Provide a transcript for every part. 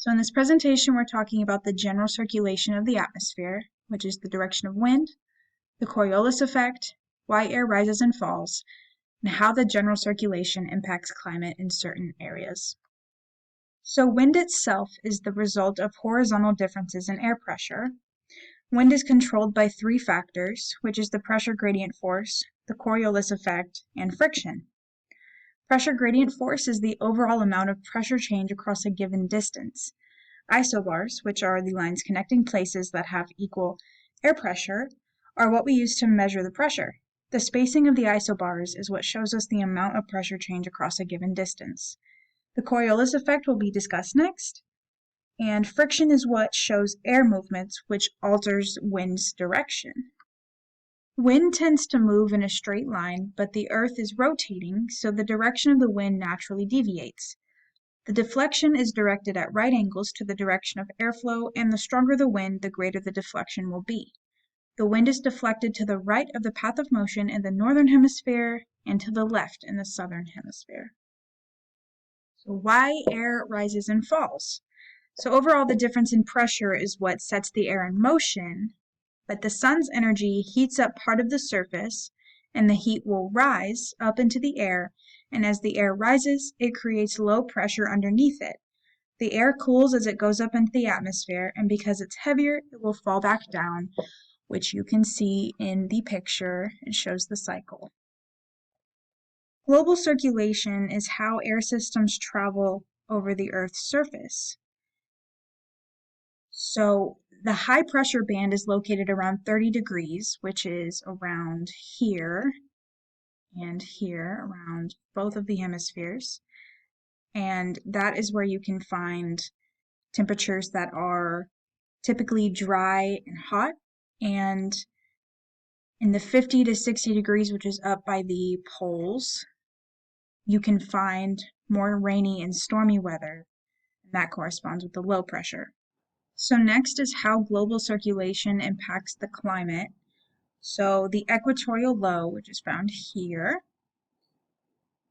So in this presentation, we're talking about the general circulation of the atmosphere, which is the direction of wind, the Coriolis effect, why air rises and falls, and how the general circulation impacts climate in certain areas. So wind itself is the result of horizontal differences in air pressure. Wind is controlled by three factors, which is the pressure gradient force, the Coriolis effect, and friction. Pressure gradient force is the overall amount of pressure change across a given distance. Isobars, which are the lines connecting places that have equal air pressure, are what we use to measure the pressure. The spacing of the isobars is what shows us the amount of pressure change across a given distance. The Coriolis effect will be discussed next, and friction is what shows air movements, which alters wind's direction. Wind tends to move in a straight line, but the Earth is rotating, so the direction of the wind naturally deviates. The deflection is directed at right angles to the direction of airflow, and the stronger the wind, the greater the deflection will be. The wind is deflected to the right of the path of motion in the northern hemisphere and to the left in the southern hemisphere. So why air rises and falls? So overall, the difference in pressure is what sets the air in motion, but the sun's energy heats up part of the surface, and the heat will rise up into the air, and as the air rises, it creates low pressure underneath it. The air cools as it goes up into the atmosphere, and because it's heavier, it will fall back down, which you can see in the picture. It shows the cycle. Global circulation is how air systems travel over the Earth's surface. So the high pressure band is located around 30 degrees, which is around here and here, around both of the hemispheres. And that is where you can find temperatures that are typically dry and hot. And in the 50 to 60 degrees, which is up by the poles, you can find more rainy and stormy weather. And that corresponds with the low pressure. So next is how global circulation impacts the climate. So the equatorial low, which is found here,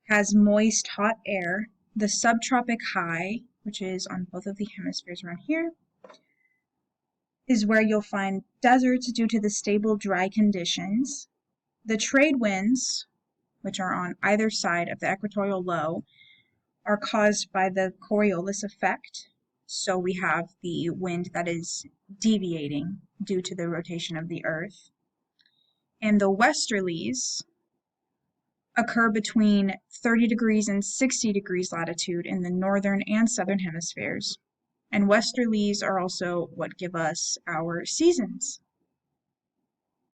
has moist, hot air. The subtropic high, which is on both of the hemispheres around here, is where you'll find deserts due to the stable, dry conditions. The trade winds, which are on either side of the equatorial low, are caused by the Coriolis effect. So we have the wind that is deviating due to the rotation of the Earth. And the westerlies occur between 30 degrees and 60 degrees latitude in the northern and southern hemispheres. And westerlies are also what give us our seasons.